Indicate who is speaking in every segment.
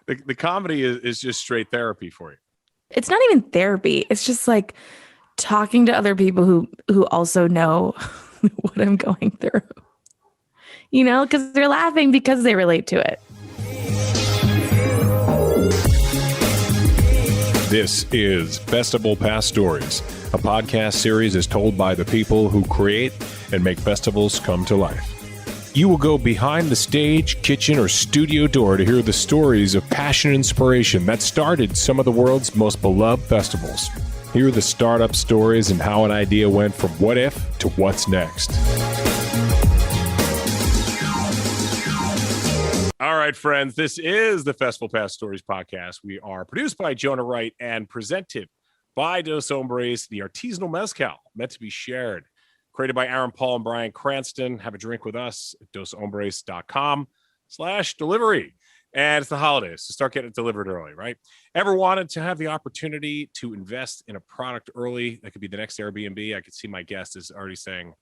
Speaker 1: The comedy is just straight therapy for you.
Speaker 2: It's not even therapy. It's just like talking to other people who also know what I'm going through. You know, because they're laughing because they relate to it.
Speaker 1: This is Festival Past Stories, a podcast series is told by the people who create and make festivals come to life. You will go behind the stage, kitchen, or studio door to hear the stories of passion and inspiration that started some of the world's most beloved festivals. Hear the startup stories and how an idea went from what if to what's next. All right, friends, this is the Festival Past Stories podcast. We are produced by Jonah Wright and presented by Dos Hombres, the artisanal mezcal meant to be shared. Created by Aaron Paul and Brian Cranston. Have a drink with us at doshombres.com/delivery. And it's the holidays, so start getting it delivered early, right? Ever wanted to have the opportunity to invest in a product early? That could be the next Airbnb. I could see my guest is already saying,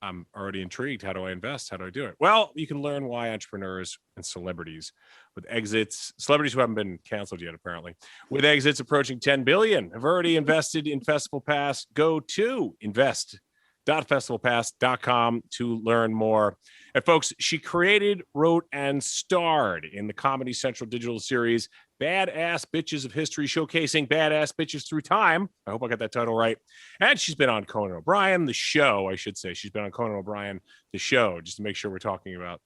Speaker 1: I'm already intrigued. How do I invest? How do I do it? Well, you can learn why entrepreneurs and celebrities with exits, celebrities who haven't been canceled yet, apparently, with exits approaching 10 billion, have already invested in Festival Pass. Go to invest.festivalpass.com to learn more. And folks, she created, wrote, and starred in the Comedy Central digital series Badass Bitches of History, showcasing badass bitches through time. I hope I got that title right. And she's been on Conan O'Brien, the show, I should say. She's been on Conan O'Brien, the show, just to make sure we're talking about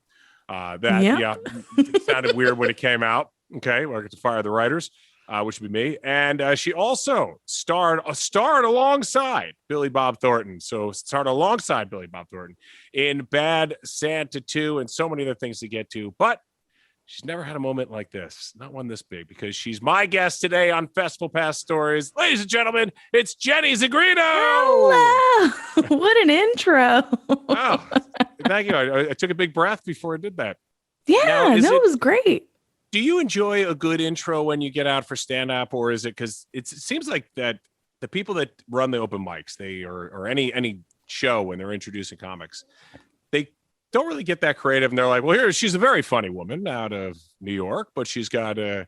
Speaker 1: that. Yeah, it sounded weird when it came out. Okay, well, I get to fire the writers. Which would be me. And she also starred alongside Billy Bob Thornton. So starred alongside Billy Bob Thornton in Bad Santa 2 and so many other things to get to. But she's never had a moment like this, not one this big, because she's my guest today on Festival Past Stories. Ladies and gentlemen, it's Jenny Zigrino.
Speaker 2: Hello. What an intro.
Speaker 1: Oh, thank you. I took a big breath before I did that.
Speaker 2: Yeah, it was great.
Speaker 1: Do you enjoy a good intro when you get out for stand-up, or is it because it seems like that the people that run the open mics, or any show when they're introducing comics, they don't really get that creative, and they're like, well, she's a very funny woman out of New York, but she's kind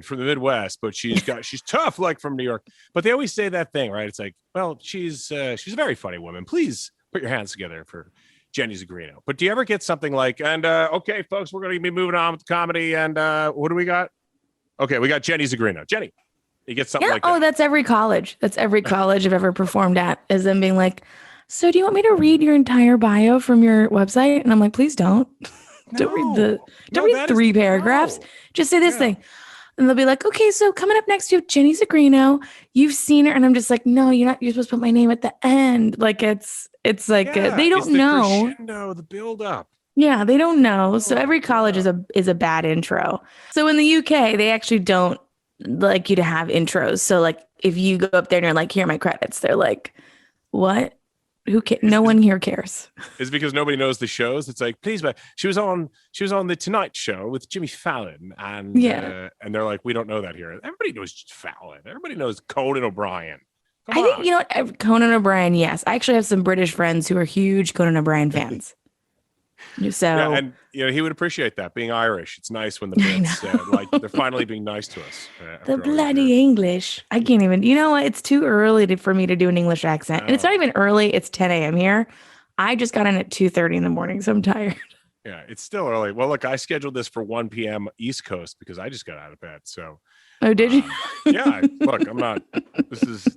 Speaker 1: from the Midwest, but she's tough like from New York. But they always say that thing, right? It's like, well, she's a very funny woman. Please put your hands together for Jenny Zigrino. But do you ever get something like, and okay, folks, we're going to be moving on with comedy, and what do we got? Okay, we got Jenny Zigrino. Jenny, you get something like that.
Speaker 2: Oh, that's every college. That's every college I've ever performed at, is them being like, so do you want me to read your entire bio from your website? And I'm like, please don't. Don't read 3 paragraphs.
Speaker 1: No.
Speaker 2: Just say this thing. And they'll be like, okay, so coming up next, you have Jenny Zigrino. You've seen her. And I'm just like, no, you're supposed to put my name at the end. Like it's like, they don't know.
Speaker 1: Crescendo, the build up.
Speaker 2: Yeah, they don't know. So every college is a bad intro. So in the UK, they actually don't like you to have intros. So like if you go up there and you're like, here are my credits, they're like, what? Who cares? No one here cares.
Speaker 1: It's because nobody knows the shows. It's like, please, but she was on the Tonight Show with Jimmy Fallon, and and they're like, we don't know that here. Everybody knows Fallon. Everybody knows Conan O'Brien.
Speaker 2: I think Conan O'Brien. Yes, I actually have some British friends who are huge Conan O'Brien fans. So
Speaker 1: yeah, and he would appreciate that, being Irish. It's nice when the Brits like they're finally being nice to us.
Speaker 2: The bloody English. I can't even. You know what? It's too early for me to do an English accent, and it's not even early. It's 10 a.m. here. I just got in at 2:30 in the morning, so I'm tired.
Speaker 1: Yeah, it's still early. Well, look, I scheduled this for 1 p.m. East Coast because I just got out of bed. So,
Speaker 2: oh, did you?
Speaker 1: Yeah. Look, I'm not. This is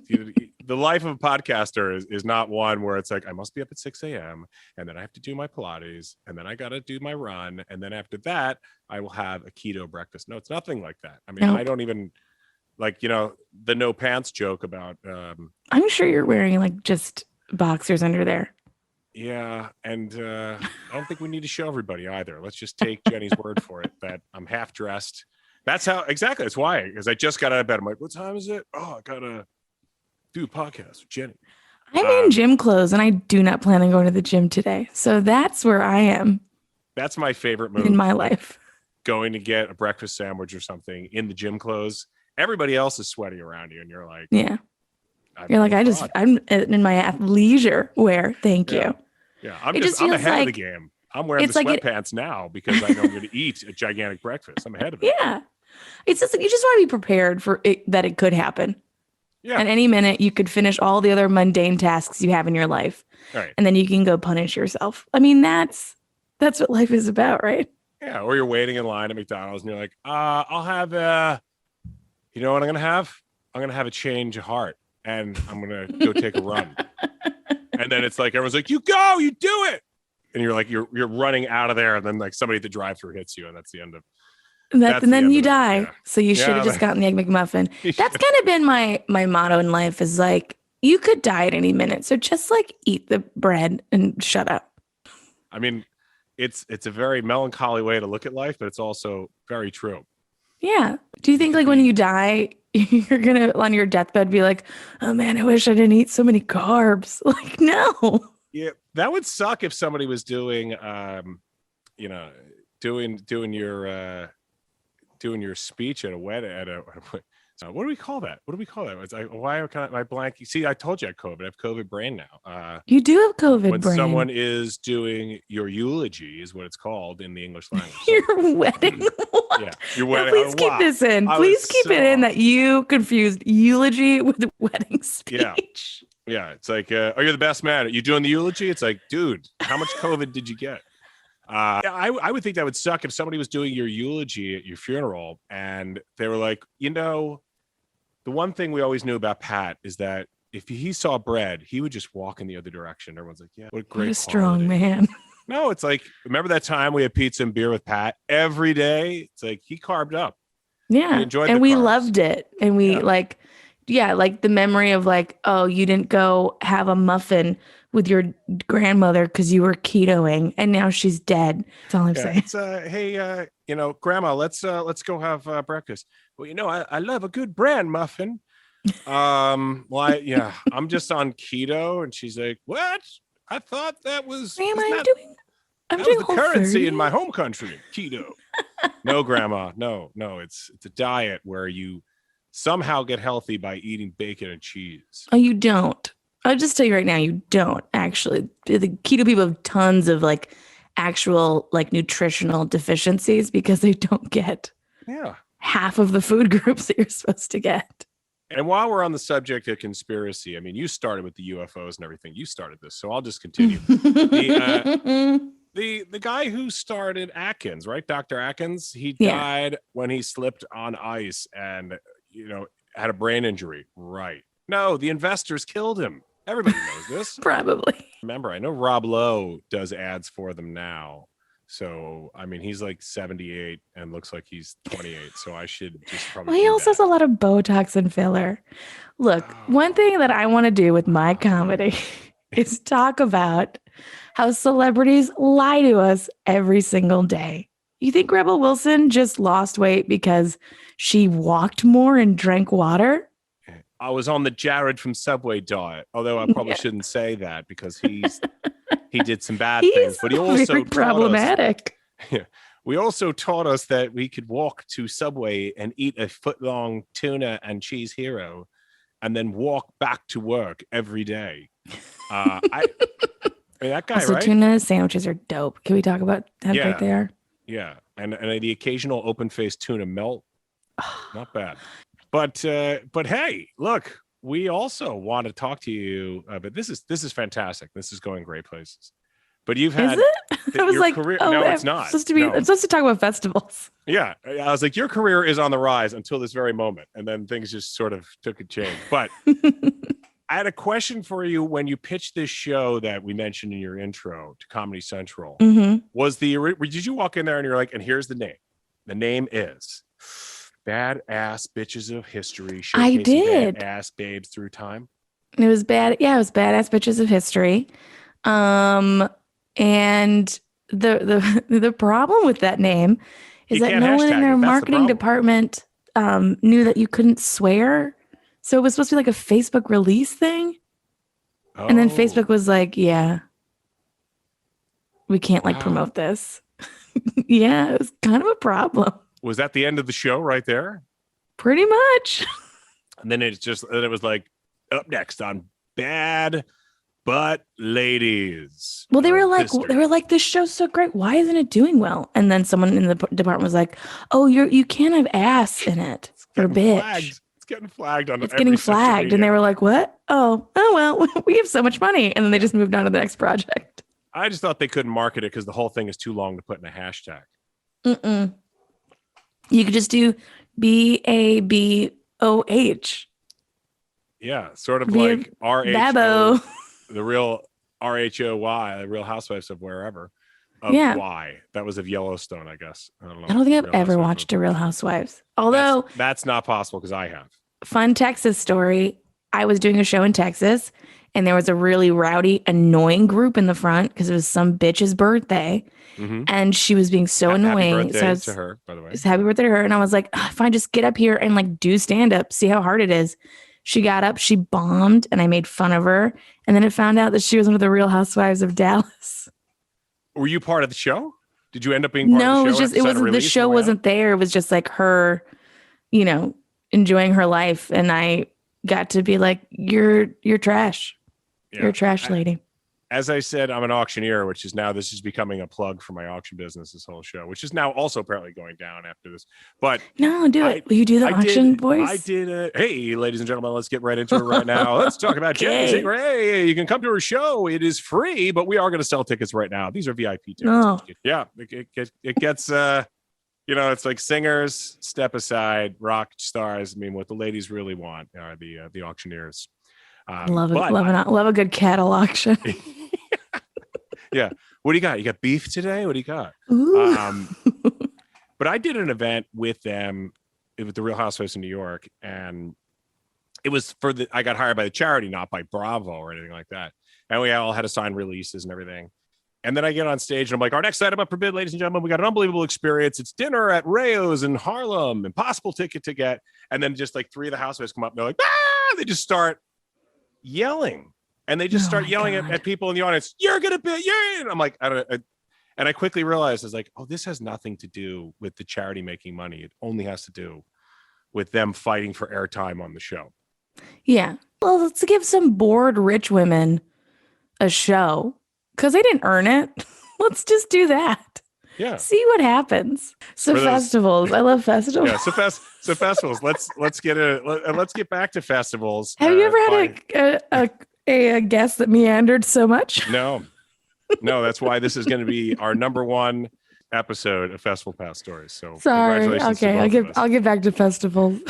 Speaker 1: the life of a podcaster is not one where it's like I must be up at 6 a.m. and then I have to do my Pilates and then I got to do my run and then after that I will have a keto breakfast. No, it's nothing like that. I mean, I don't even like the no pants joke about.
Speaker 2: I'm sure you're wearing like just boxers under there.
Speaker 1: Yeah, and I don't think we need to show everybody either. Let's just take Jenny's word for it that I'm half dressed. That's how exactly. That's why, because I just got out of bed. I'm like, what time is it? Oh, I gotta do a podcast with Jenny.
Speaker 2: I'm in gym clothes, and I do not plan on going to the gym today. So that's where I am.
Speaker 1: That's my favorite move
Speaker 2: in my life.
Speaker 1: Going to get a breakfast sandwich or something in the gym clothes. Everybody else is sweating around you, and you're like,
Speaker 2: yeah. You're like, I'm in my athleisure wear. Thank you.
Speaker 1: Yeah, I'm ahead of the game. I'm wearing
Speaker 2: It's
Speaker 1: the
Speaker 2: like
Speaker 1: sweatpants now because I know I'm going to eat a gigantic breakfast. I'm ahead of it.
Speaker 2: Yeah. It's just like you just want to be prepared for it, that it could happen.
Speaker 1: Yeah.
Speaker 2: At any minute, you could finish all the other mundane tasks you have in your life.
Speaker 1: Right.
Speaker 2: And then you can go punish yourself. I mean, that's what life is about, right?
Speaker 1: Yeah. Or you're waiting in line at McDonald's and you're like, I'll have you know what I'm going to have? I'm going to have a change of heart and I'm going to go take a run. And then it's like, everyone's like, you go, you do it. And you're like, you're running out of there. And then like somebody at the drive-thru hits you. And that's the end of
Speaker 2: And then you die.
Speaker 1: Yeah.
Speaker 2: So you should have just gotten the Egg McMuffin. That's kind of been my motto in life is like, you could die at any minute. So just like eat the bread and shut up.
Speaker 1: I mean, it's a very melancholy way to look at life, but it's also very true.
Speaker 2: Yeah. Do you think like when you die, you're going to on your deathbed be like, oh man, I wish I didn't eat so many carbs. Like, no.
Speaker 1: Yeah, that would suck if somebody was doing, doing your speech at a wedding. What do we call that? It's like, why can't I blank? See, I told you I have COVID. I have COVID brain now.
Speaker 2: You do have COVID
Speaker 1: when
Speaker 2: brain.
Speaker 1: Someone is doing your eulogy is what it's called in the English language.
Speaker 2: Your wedding.
Speaker 1: Yeah, your wedding.
Speaker 2: Please keep this in. Please keep it in that you confused eulogy with wedding speech.
Speaker 1: Yeah. It's like, oh, you're the best man. Are you doing the eulogy? It's like, dude, how much COVID did you get? I would think that would suck if somebody was doing your eulogy at your funeral and they were like, the one thing we always knew about Pat is that if he saw bread, he would just walk in the other direction. Everyone's like, yeah, what a great
Speaker 2: strong man.
Speaker 1: No, it's like, remember that time we had pizza and beer with Pat every day? It's like he carved up.
Speaker 2: Yeah. And we loved it. And we like the memory of like, oh, you didn't go have a muffin with your grandmother because you were ketoing and now she's dead. That's all I'm saying.
Speaker 1: It's hey, grandma, let's go have breakfast. Well, I love a good bran muffin. I'm just on keto, and she's like, what? I thought that was
Speaker 2: I'm doing
Speaker 1: the currency in my home country, keto. No, grandma, no, it's a diet where you somehow get healthy by eating bacon and cheese.
Speaker 2: Oh, you don't. I'll just tell you right now, you don't actually. The keto people have tons of like actual like nutritional deficiencies because they don't get half of the food groups that you're supposed to get.
Speaker 1: And while we're on the subject of conspiracy, I mean, you started with the UFOs and everything. You started this, so I'll just continue. The guy who started Atkins, right? Dr. Atkins, he died when he slipped on ice and, had a brain injury. Right. No, the investors killed him. Everybody knows this.
Speaker 2: Probably.
Speaker 1: Remember, I know Rob Lowe does ads for them now. So, I mean, he's like 78 and looks like he's 28. So I should just probably.
Speaker 2: Well, he also has a lot of Botox and filler. Look, one thing that I want to do with my comedy is talk about how celebrities lie to us every single day. You think Rebel Wilson just lost weight because she walked more and drank water?
Speaker 1: I was on the Jared from Subway diet, although I probably shouldn't say that because he did some bad things, but he also
Speaker 2: very problematic.
Speaker 1: We also taught us that we could walk to Subway and eat a foot-long tuna and cheese hero, and then walk back to work every day. I mean, that guy,
Speaker 2: also,
Speaker 1: right?
Speaker 2: Tuna sandwiches are dope. Can we talk about how great they are?
Speaker 1: Yeah, and the occasional open-faced tuna melt, not bad. But hey, look, we also want to talk to you. But this is fantastic. This is going great places. But you've had
Speaker 2: I was like,
Speaker 1: career.
Speaker 2: oh,
Speaker 1: No, it's not.
Speaker 2: I'm supposed to talk about festivals.
Speaker 1: Yeah, I was like, your career is on the rise until this very moment, and then things just sort of took a change. But I had a question for you when you pitched this show that we mentioned in your intro to Comedy Central.
Speaker 2: Mm-hmm.
Speaker 1: Did you walk in there and you're like, and here's the name. The name is Badass Bitches of History.
Speaker 2: I did.
Speaker 1: Badass babes through time.
Speaker 2: It was bad. Yeah, it was Badass Bitches of History. And the problem with that name is that no one in their marketing department knew that you couldn't swear. So it was supposed to be like a Facebook release thing. Oh. And then Facebook was like, yeah, we can't promote this. Yeah, it was kind of a problem.
Speaker 1: Was that the end of the show right there?
Speaker 2: Pretty much.
Speaker 1: And then it was like up next on Bad But ladies,
Speaker 2: Well, they were
Speaker 1: history.
Speaker 2: like, this show's so great. Why isn't it doing well? And then someone in the department was like, oh, you can't have ass in it. Or bitch.
Speaker 1: Flagged. It's getting flagged on
Speaker 2: It's
Speaker 1: every
Speaker 2: getting
Speaker 1: social
Speaker 2: flagged.
Speaker 1: media.
Speaker 2: And they were like, what? Oh, well, we have so much money. And then they just moved on to the next project.
Speaker 1: I just thought they couldn't market it because the whole thing is too long to put in a hashtag.
Speaker 2: You could just do BABOH.
Speaker 1: Yeah, sort of
Speaker 2: Be a
Speaker 1: like
Speaker 2: Babo.
Speaker 1: the real RHOY, the Real Housewives of wherever. Of Y. That was of Yellowstone, I guess. I don't know.
Speaker 2: I don't think I've ever watched a Real Housewives. Although
Speaker 1: that's not possible because I have.
Speaker 2: Fun Texas story. I was doing a show in Texas and there was a really rowdy, annoying group in the front because it was some bitch's birthday. And she was being so annoying.
Speaker 1: Happy birthday to her, by the way.
Speaker 2: Happy birthday to her. And I was like, fine, just get up here and like do stand up, see how hard it is. She got up, she bombed, and I made fun of her. And then it found out that she was one of the Real Housewives of Dallas.
Speaker 1: Were you part of the show? Did you end up being part of the show?
Speaker 2: No, it was the show wasn't there. It was just like her, enjoying her life. And I got to be like, you're trash. Yeah. You're a trash lady.
Speaker 1: As I said, I'm an auctioneer, which is now, this is becoming a plug for my auction business, this whole show, which is now also apparently going down after this. But
Speaker 2: no, do it. Will you do the auction voice?
Speaker 1: I did. Hey, ladies and gentlemen, let's get right into it right now. Let's talk about Jenny Zigrino. Hey, you can come to her show. It is free, but we are going to sell tickets right now. These are VIP tickets.
Speaker 2: Oh.
Speaker 1: Yeah, it gets, it's like singers, step aside, rock stars. I mean, what the ladies really want are the auctioneers.
Speaker 2: Love a good cattle auction.
Speaker 1: Yeah. What do you got? You got beef today? What do you got? But I did an event with them with the Real Housewives of New York, and it was I got hired by the charity, not by Bravo or anything like that. And we all had to sign releases and everything. And then I get on stage and I'm like, our next item up for bid, ladies and gentlemen, we got an unbelievable experience. It's dinner at Rayo's in Harlem, impossible ticket to get. And then just like 3 of the housewives come up and they're like, ah! They just start yelling. And they just start yelling at people in the audience. You're going to bid. Yeah. And I'm like, and I quickly realized, I was like, oh, this has nothing to do with the charity making money. It only has to do with them fighting for airtime on the show. Yeah.
Speaker 2: Well, let's give some bored rich women a show because they didn't earn it. Let's just do that.
Speaker 1: Yeah.
Speaker 2: See what happens. So festivals. I love festivals.
Speaker 1: Yeah. So festivals. Let's get back to festivals.
Speaker 2: Have you ever had a guest that meandered so much?
Speaker 1: No, that's why this is going to be our number 1 episode of Festival Pass Stories. So
Speaker 2: sorry. Okay, I'll get back to festivals.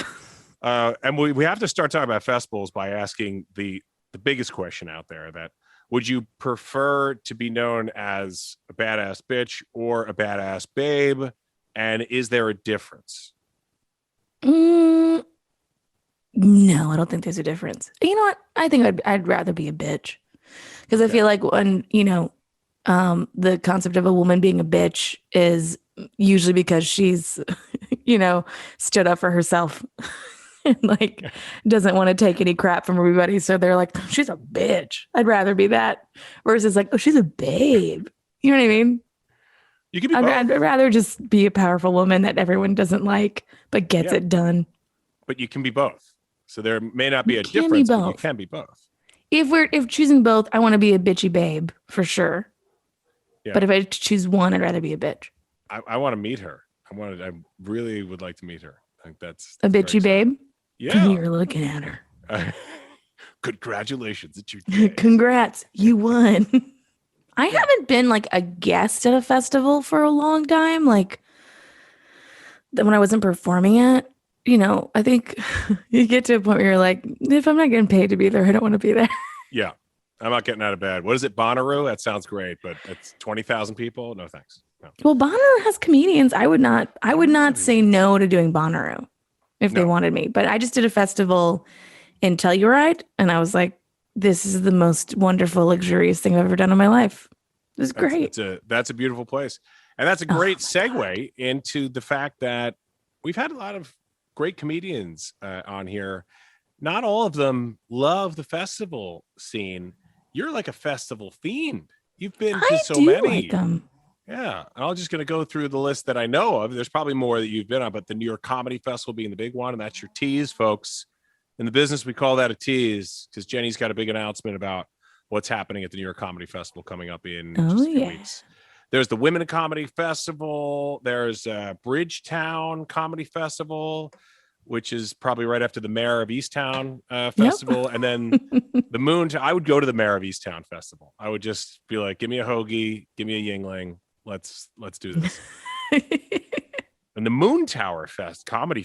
Speaker 1: And we have to start talking about festivals by asking the biggest question out there: that would you prefer to be known as a badass bitch or a badass babe? And is there a difference?
Speaker 2: No, I don't think there's a difference. You know what? I think I'd rather be a bitch because I feel like when, the concept of a woman being a bitch is usually because she's, stood up for herself and like doesn't want to take any crap from everybody. So they're like, she's a bitch. I'd rather be that versus like, oh, she's a babe. You know what I mean?
Speaker 1: You could be
Speaker 2: I'd rather just be a powerful woman that everyone doesn't like, but gets it done.
Speaker 1: But you can be both. So there may not be a difference, but you can be both.
Speaker 2: If choosing both, I want to be a bitchy babe for sure. Yeah. But if I choose one, I'd rather be a bitch.
Speaker 1: I want to meet her. I really would like to meet her. I think that's
Speaker 2: a bitchy babe.
Speaker 1: Yeah,
Speaker 2: you're looking at her.
Speaker 1: Congratulations, it's your day.
Speaker 2: Congrats, you won. I haven't been like a guest at a festival for a long time. Like when I wasn't performing it. I think you get to a point where you're like, if I'm not getting paid to be there, I don't want to be there.
Speaker 1: Yeah. I'm not getting out of bed. What is it? Bonnaroo? That sounds great, but it's 20,000 people. No, thanks. No.
Speaker 2: Well, Bonnaroo has comedians. I would not say no to doing Bonnaroo if they wanted me, but I just did a festival in Telluride and I was like, this is the most wonderful, luxurious thing I've ever done in my life. It was great.
Speaker 1: That's a beautiful place. And that's a great segue into the fact that we've had a lot of great comedians on here. Not all of them love the festival scene. You're like a festival fiend. You've been to so many.
Speaker 2: Like them.
Speaker 1: Yeah. I'm just going to go through the list that I know of. There's probably more that you've been on, but the New York Comedy Festival being the big one, and that's your tease, folks. In the business, we call that a tease because Jenny's got a big announcement about what's happening at the New York Comedy Festival coming up in
Speaker 2: Oh,
Speaker 1: just a few
Speaker 2: yeah.
Speaker 1: weeks. There's the Women in Comedy Festival. There's Bridgetown Comedy Festival, which is probably right after the Mayor of Easttown Festival. And then the Moon. I would go to the Mayor of Easttown Festival. I would just be like, give me a hoagie, give me a Yingling. Let's do this. And the Moon Tower Comedy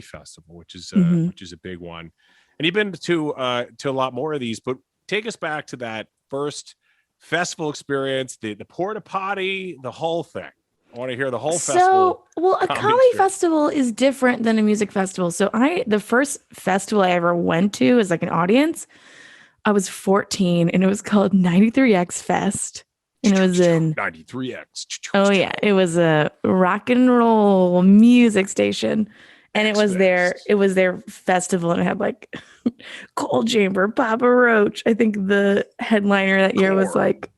Speaker 1: Festival, which is a big one. And you've been to a lot more of these, but take us back to that first festival experience, the porta potty, the whole thing. I want to hear the whole festival.
Speaker 2: Well, a comedy festival is different than a music festival. So the first festival I ever went to as like an audience, I was 14 and it was called 93X Fest. And it was in
Speaker 1: 93X.
Speaker 2: Oh yeah, it was a rock and roll music station. And it was their festival, and it had like Cold Chamber, Papa Roach. I think the headliner that year was like,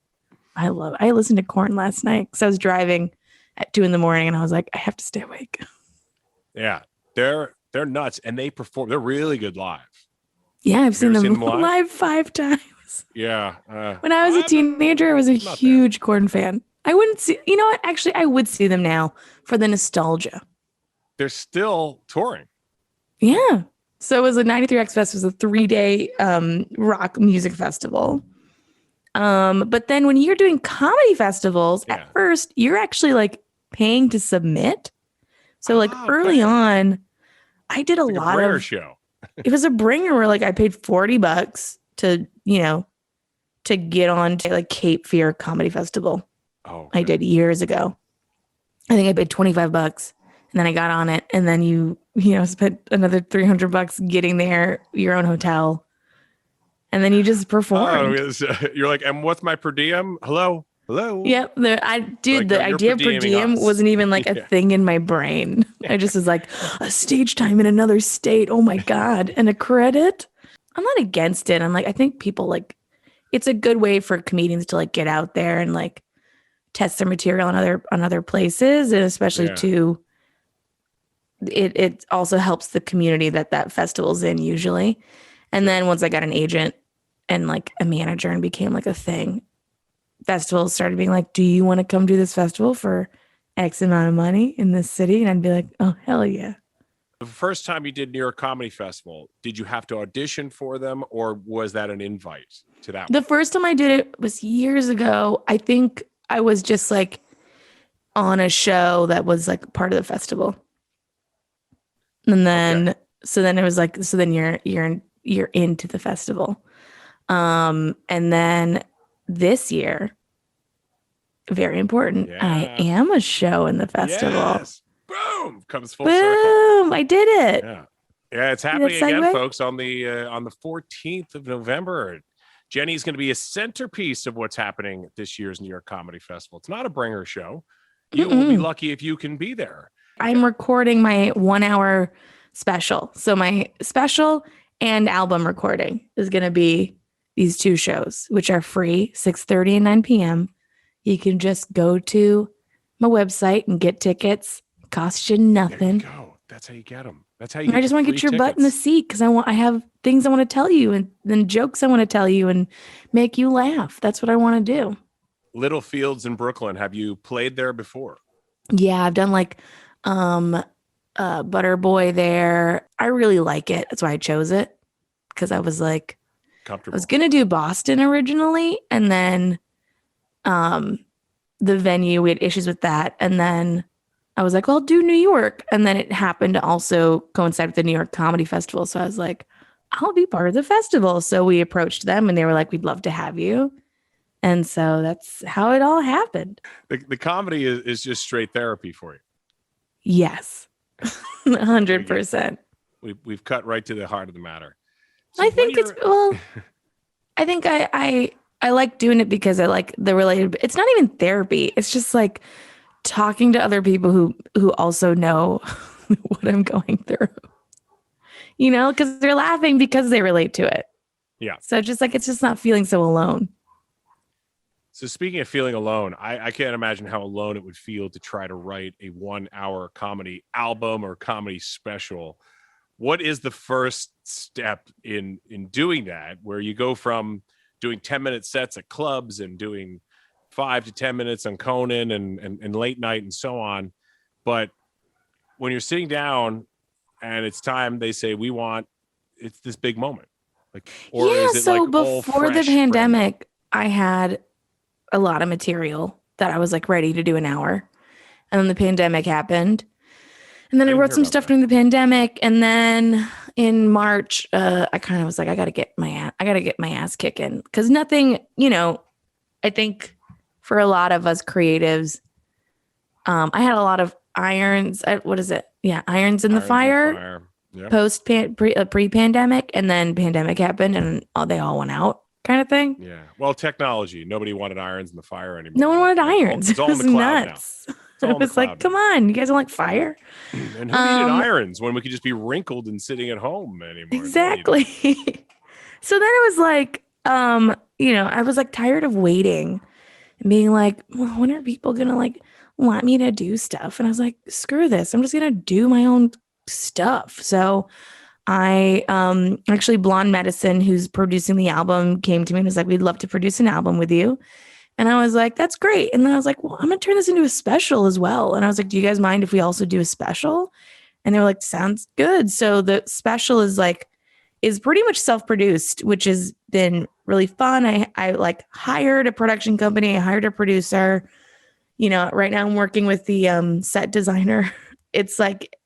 Speaker 2: I listened to Korn last night because I was driving at 2 a.m. and I was like, I have to stay awake.
Speaker 1: Yeah, they're nuts, and they perform. They're really good live.
Speaker 2: Yeah, I've seen them live 5 times.
Speaker 1: Yeah.
Speaker 2: When I was a teenager, I was a huge Korn fan. I wouldn't see. You know what? Actually, I would see them now for the nostalgia.
Speaker 1: They're still touring.
Speaker 2: Yeah. So it was a 93X Fest. It was a 3-day rock music festival. But then when you're doing comedy festivals, at first you're actually like paying to submit. So like early on, I did a lot of
Speaker 1: show.
Speaker 2: It was a bringer where like I paid $40 to, to get on to like Cape Fear Comedy Festival.
Speaker 1: Oh, okay.
Speaker 2: I did years ago. I think I paid $25. And then I got on it, and then you spent another $300 getting there, your own hotel, and then you just performed.
Speaker 1: You're like, and what's my per diem? Hello.
Speaker 2: Yep. The idea of per diem wasn't even like a thing in my brain. I just was like, a stage time in another state. Oh my God. And a credit. I'm not against it. I'm like, I think people like, it's a good way for comedians to like get out there and like test their material on other places, and especially to. It also helps the community that festival's in usually. And then once I got an agent and like a manager and became like a thing, festivals started being like, do you want to come do this festival for X amount of money in this city? And I'd be like, oh, hell yeah.
Speaker 1: The first time you did New York Comedy Festival, did you have to audition for them, or was that an invite to that?
Speaker 2: The first time I did it was years ago. I think I was just like on a show that was like part of the festival. And then, so then it was like, so then you're into the festival. And then this year, very important, I am a show in the festival.
Speaker 1: Yes. Boom, comes full
Speaker 2: circle. Boom, I did it.
Speaker 1: Yeah, it's happening again, folks, on the 14th of November. Jenny's going to be a centerpiece of what's happening at this year's New York Comedy Festival. It's not a bringer show. You will be lucky if you can be there.
Speaker 2: I'm recording my 1-hour special. So my special and album recording is going to be these 2 shows, which are free, 6:30 and 9 p.m. You can just go to my website and get tickets. Cost you nothing.
Speaker 1: There you go. That's how you get them. That's how you.
Speaker 2: I just want to get your butt in the seat because I have things I want to tell you, and then jokes I want to tell you and make you laugh. That's what I want to do.
Speaker 1: Little Fields in Brooklyn. Have you played there before?
Speaker 2: Yeah, I've done like Butter Boy there. I really like it. That's why I chose it, because I was like,
Speaker 1: comfortable.
Speaker 2: I was gonna do Boston originally, and then the venue, we had issues with that, and then I was like, well, I'll do New York, and then it happened to also coincide with the New York Comedy Festival, so I was like, I'll be part of the festival. So we approached them, and they were like, we'd love to have you. And so that's how it all happened.
Speaker 1: The comedy is just straight therapy for you.
Speaker 2: Yes. 100%.
Speaker 1: We've cut right to the heart of the matter.
Speaker 2: So I think I think I like doing it because I like the related. It's not even therapy. It's just like talking to other people who also know what I'm going through. Because they're laughing because they relate to it.
Speaker 1: Yeah.
Speaker 2: So just like, it's just not feeling so alone.
Speaker 1: So speaking of feeling alone, I can't imagine how alone it would feel to try to write a 1-hour comedy album or comedy special. What is the first step in doing that, where you go from doing 10-minute sets at clubs and doing 5 to 10 minutes on Conan and late night and so on. But when you're sitting down and it's time, they say, it's this big moment. Like, or
Speaker 2: yeah,
Speaker 1: is it
Speaker 2: so
Speaker 1: like all
Speaker 2: before the
Speaker 1: fresh,
Speaker 2: pandemic, I had a lot of material that I was like ready to do an hour. And then the pandemic happened. And then I
Speaker 1: didn't
Speaker 2: wrote
Speaker 1: hear
Speaker 2: some
Speaker 1: about
Speaker 2: stuff
Speaker 1: that.
Speaker 2: during the pandemic. And then in March, I kind of was like, I gotta get my ass kicking. Cause nothing, I think for a lot of us creatives, I had a lot of irons. What is it? Yeah. Irons in the fire.
Speaker 1: Yep.
Speaker 2: Pre-pandemic, and then pandemic happened and they all went out kind of thing.
Speaker 1: Yeah. Well, technology. Nobody wanted irons in the fire anymore.
Speaker 2: No one wanted irons.
Speaker 1: It's all in the
Speaker 2: was
Speaker 1: cloud
Speaker 2: nuts.
Speaker 1: now. It's all
Speaker 2: It was like, come on, you guys don't like fire?
Speaker 1: And who needed irons when we could just be wrinkled and sitting at home anymore?
Speaker 2: Exactly. So then it was like, I was like tired of waiting and being like, well, when are people gonna like want me to do stuff? And I was like, screw this. I'm just gonna do my own stuff. So I actually Blonde Medicine, who's producing the album, came to me and was like, we'd love to produce an album with you. And I was like, that's great. And then I was like, well, I'm gonna turn this into a special as well. And I was like, do you guys mind if we also do a special? And they were like, sounds good. So the special is pretty much self-produced, which has been really fun. I like hired a production company, I hired a producer. Right now I'm working with the set designer. It's like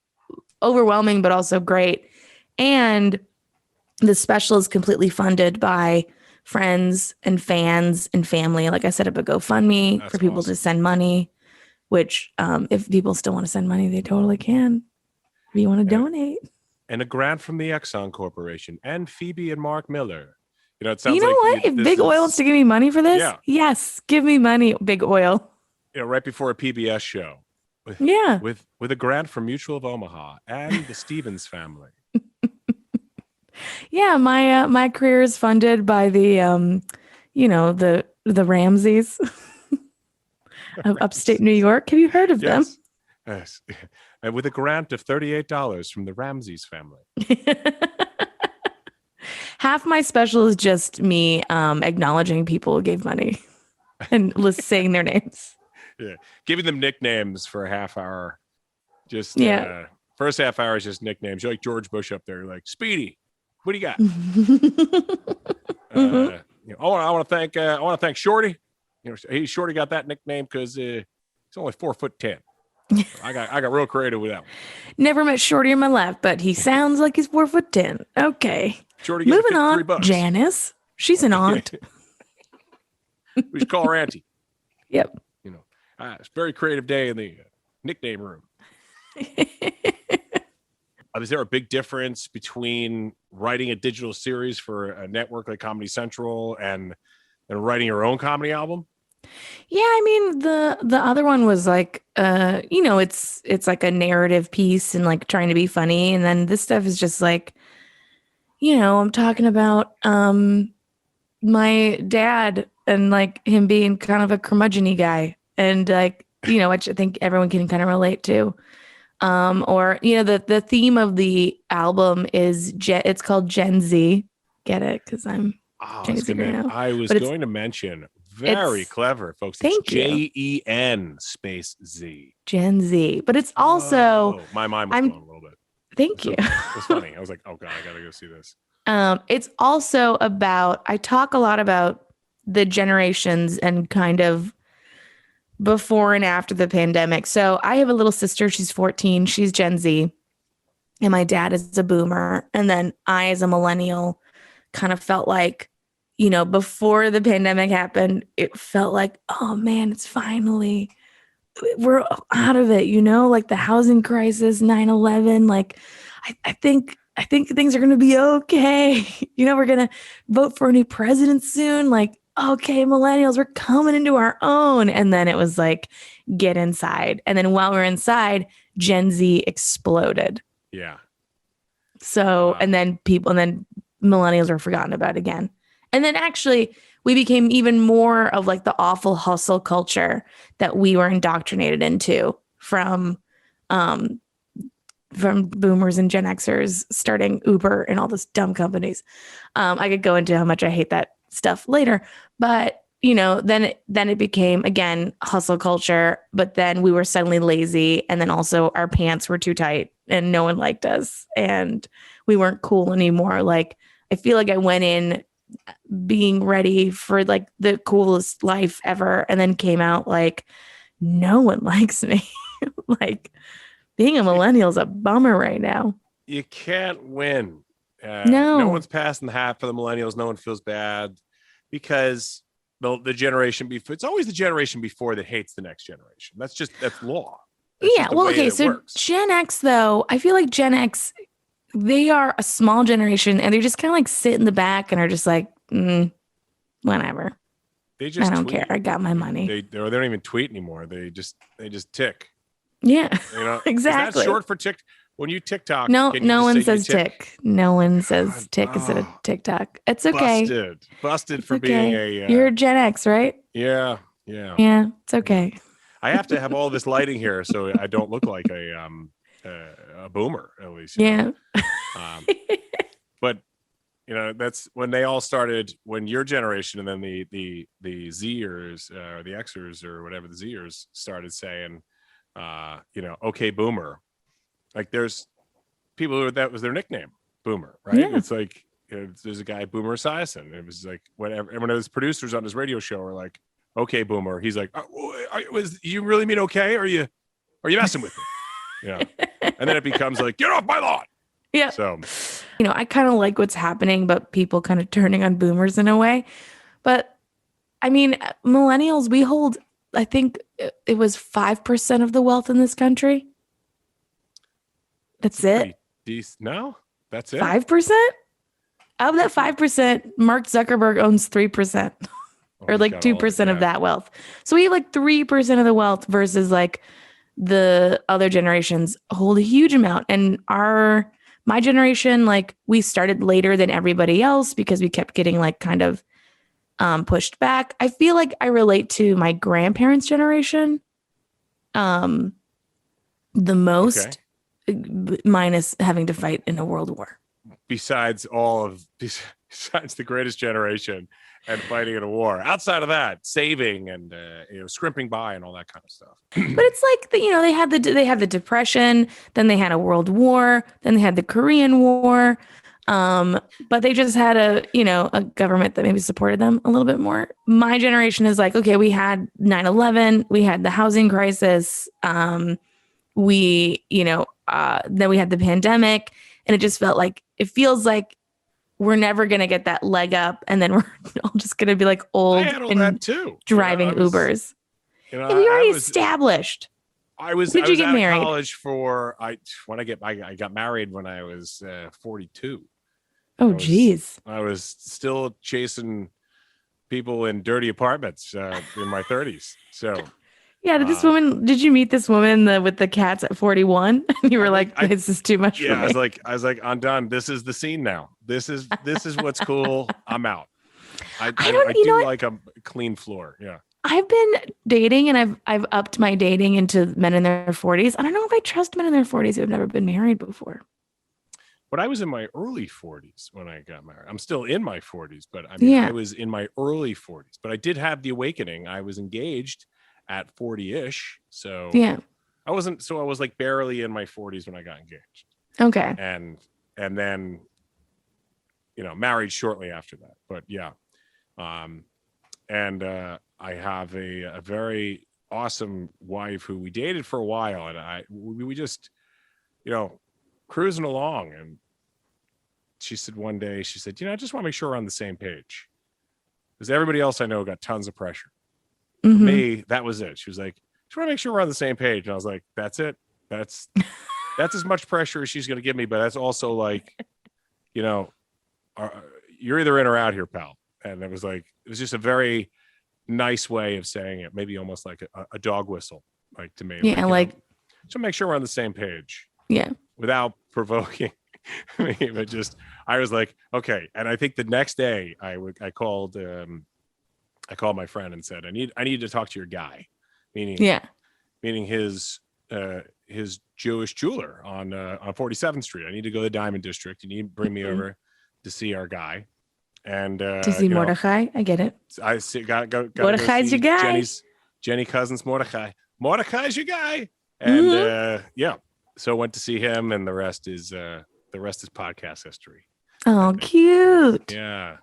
Speaker 2: overwhelming, but also great. And the special is completely funded by friends and fans and family. Like I set up a GoFundMe for people to send money, which if people still want to send money, they totally can. If you want to donate.
Speaker 1: And a grant from the Exxon Corporation and Phoebe and Mark Miller. It sounds
Speaker 2: what? If Big Oil wants to give me money for this, yes, give me money, Big Oil.
Speaker 1: Right before a PBS show. With a grant from Mutual of Omaha and the Stevens family.
Speaker 2: Yeah, my career is funded by the the Ramseys of upstate New York. Have you heard of them?
Speaker 1: Yes. And with a grant of $38 from the Ramses family.
Speaker 2: Half my special is just me acknowledging people who gave money and saying their names.
Speaker 1: Yeah, giving them nicknames for a half hour. Just first half hour is just nicknames. You're like George Bush up there. You're like, Speedy, what do you got? I want to thank Shorty. Shorty got that nickname because he's only 4'10". I got real creative with that one.
Speaker 2: Never met Shorty in my life, but he sounds like he's 4'10". Okay.
Speaker 1: Shorty,
Speaker 2: moving on. Janice, she's an aunt.
Speaker 1: We should call her auntie.
Speaker 2: Yep.
Speaker 1: It's a very creative day in the nickname room. Is there a big difference between writing a digital series for a network like Comedy Central and writing your own comedy album?
Speaker 2: Yeah, I mean the other one was like it's like a narrative piece and like trying to be funny, and then this stuff is just like I'm talking about my dad and like him being kind of a curmudgeon-y guy, and like which I think everyone can kind of relate to. Or the theme of the album is it's called Gen Z. Get it? Because I'm Zigrino.
Speaker 1: I was going to mention. Very clever, folks.
Speaker 2: Thank
Speaker 1: it's you. JEN space Z.
Speaker 2: Gen Z. But it's also
Speaker 1: my mind was blown a little bit.
Speaker 2: Thank you.
Speaker 1: It was funny. I was like, oh God, I gotta go see this.
Speaker 2: It's also about, I talk a lot about the generations and kind of before and after the pandemic. So I have a little sister, she's 14, she's Gen Z, and my dad is a boomer. And then I, as a millennial, kind of felt like, before the pandemic happened, it felt like, oh man, it's finally, we're out of it, like the housing crisis, 9/11. Like, I think things are going to be okay. We're going to vote for a new president soon. Like, okay, millennials, we're coming into our own. And then it was like, get inside. And then while we're inside, Gen Z exploded.
Speaker 1: Yeah.
Speaker 2: So, and then millennials were forgotten about again. And then actually we became even more of like the awful hustle culture that we were indoctrinated into from boomers and Gen Xers starting Uber and all those dumb companies. I could go into how much I hate that stuff later. But, you know, then it became, again, hustle culture. But then we were suddenly lazy. And then also our pants were too tight and no one liked us. And we weren't cool anymore. Like, I feel like I went in being ready for like the coolest life ever. And then came out like, no one likes me. Like, being a millennial is a bummer right now.
Speaker 1: You can't win.
Speaker 2: No.
Speaker 1: No one's passing the hat for the millennials. No one feels bad because the generation before, it's always the generation before that hates the next generation. That's law. That's
Speaker 2: yeah. Well, okay. So works. Gen X, though, I feel like Gen X, they are a small generation and they just kind of like sit in the back and are just like, whatever. I don't care. I got my money.
Speaker 1: They don't even tweet anymore. They just tick.
Speaker 2: Yeah,
Speaker 1: you know,
Speaker 2: exactly.
Speaker 1: Is that short for tick? When you TikTok,
Speaker 2: no one says tick. No one says tick instead of TikTok. It's okay.
Speaker 1: Busted for being a.
Speaker 2: You're a Gen X, right?
Speaker 1: Yeah.
Speaker 2: It's okay.
Speaker 1: I have to have all this lighting here so I don't look like a boomer, at least.
Speaker 2: Yeah.
Speaker 1: But you know, that's when they all started. When your generation and then the Zers or the Xers or whatever the Zers started saying, you know, okay, boomer. Like there's people who that was their nickname, boomer, right?
Speaker 2: Yeah.
Speaker 1: It's like, you know, there's a guy, Boomer Esiason. It was like whatever. And when his producers on his radio show were like, okay, boomer, he's like, you really mean okay? Or are you messing with me? Yeah. And then it becomes like, get off my lawn.
Speaker 2: Yeah.
Speaker 1: So,
Speaker 2: you know, I kind of like what's happening, but people kind of turning on boomers in a way. But I mean, millennials, we hold, I think it was 5% of the wealth in this country. That's it.
Speaker 1: No, that's it.
Speaker 2: 5%? Of that 5%, Mark Zuckerberg owns 3%, or like 2% of that wealth. So we have like 3% of the wealth versus like the other generations hold a huge amount. And my generation, like we started later than everybody else because we kept getting like kind of pushed back. I feel like I relate to my grandparents' generation the most. Okay. Minus having to fight in a world war.
Speaker 1: Besides the greatest generation and fighting in a war. Outside of that, saving and scrimping by and all that kind of stuff.
Speaker 2: But it's like they had the Depression, then they had a world war, then they had the Korean War. But they just had a government that maybe supported them a little bit more. My generation is like, okay, we had 9/11, we had the housing crisis, then we had the pandemic, and it feels like we're never going to get that leg up. And then we're all just going to be like old and driving Ubers. We already established.
Speaker 1: I was out of college I got married when I was 42.
Speaker 2: Oh, geez.
Speaker 1: I was still chasing people in dirty apartments in my 30s. So
Speaker 2: yeah, did you meet this woman with the cats at 41? And you were this is too much for me.
Speaker 1: I was like, I'm done. This is the scene now. This is what's cool. I'm out. I do like a clean floor. Yeah.
Speaker 2: I've been dating and I've upped my dating into men in their 40s. I don't know if I trust men in their 40s who have never been married before.
Speaker 1: But I was in my early 40s when I got married. I'm still in my 40s, but I was in my early 40s. But I did have the awakening. I was engaged at 40-ish. So
Speaker 2: yeah,
Speaker 1: I was like barely in my 40s when I got engaged.
Speaker 2: Okay.
Speaker 1: And then, married shortly after that. But yeah. I have a very awesome wife who we dated for a while, and we just, cruising along. And she said one day, I just want to make sure we're on the same page, because everybody else I know got tons of pressure.
Speaker 2: Mm-hmm.
Speaker 1: For me, that was it. She was like, just want to make sure we're on the same page. And I was like, that's it. That's as much pressure as she's going to give me. But that's also like, you're either in or out here, pal. And it was just a very nice way of saying it. Maybe almost like a dog whistle, like to me.
Speaker 2: Yeah.
Speaker 1: So make sure we're on the same page.
Speaker 2: Yeah.
Speaker 1: Without provoking me, but just, I was like, okay. And I think the next day I called my friend and said, I need to talk to your guy, meaning his Jewish jeweler on 47th Street. I need to go to the Diamond District. You need to bring me over to see our guy. And
Speaker 2: To see Mordecai, I get it.
Speaker 1: I see, got
Speaker 2: Mordecai's your guy.
Speaker 1: Jenny Cousins Mordecai. Mordecai's your guy. And so went to see him, and the rest is podcast history.
Speaker 2: Oh, cute.
Speaker 1: Yeah.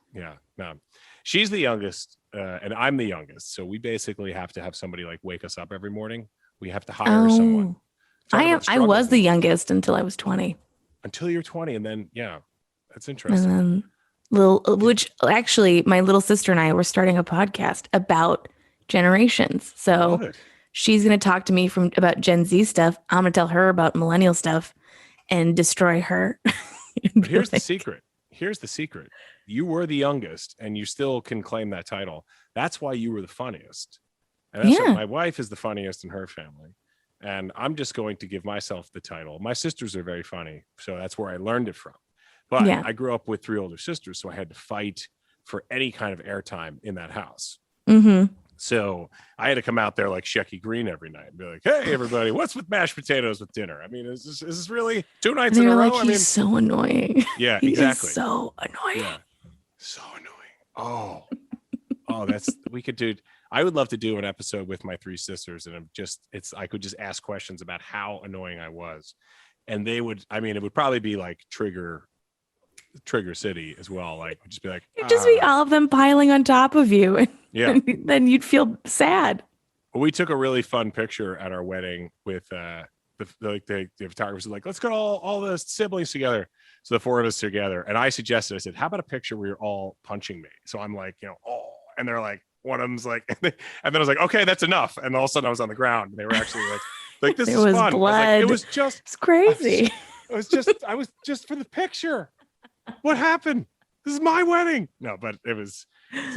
Speaker 1: No, she's the youngest, and I'm the youngest. So we basically have to have somebody like wake us up every morning. We have to hire someone.
Speaker 2: I was the youngest until I was 20.
Speaker 1: Until you're 20, and then that's interesting.
Speaker 2: And then which actually my little sister and I were starting a podcast about generations. So she's going to talk to me about Gen Z stuff. I'm going to tell her about millennial stuff and destroy her.
Speaker 1: But here's the secret. You were the youngest, and you still can claim that title. That's why you were the funniest. And that's why my wife is the funniest in her family. And I'm just going to give myself the title. My sisters are very funny, so that's where I learned it from. But I grew up with 3 older sisters, so I had to fight for any kind of airtime in that house.
Speaker 2: Mm-hmm.
Speaker 1: So I had to come out there like Shecky Green every night and be like, "Hey, everybody, what's with mashed potatoes with dinner?" I mean, is this really 2 nights in a row?
Speaker 2: He's so annoying.
Speaker 1: Yeah,
Speaker 2: he
Speaker 1: exactly.
Speaker 2: Is so annoying.
Speaker 1: Yeah, so annoying. We could do. I would love to do an episode with my 3 sisters, and I could just ask questions about how annoying I was, and they would. I mean, it would probably be like Trigger City as well. Like, just be like,
Speaker 2: it'd just be all of them piling on top of you. And
Speaker 1: yeah.
Speaker 2: Then you'd feel sad.
Speaker 1: We took a really fun picture at our wedding with the photographers were like, let's get all the siblings together. So the 4 of us together. And I said, how about a picture where you're all punching me? So I'm like, and they're like, one of them's like, and then I was like, okay, that's enough. And all of a sudden I was on the ground. And they were actually like this is fun.
Speaker 2: Blood.
Speaker 1: It was just
Speaker 2: it's crazy.
Speaker 1: I was just for the picture. What happened? This is my wedding. No, but it's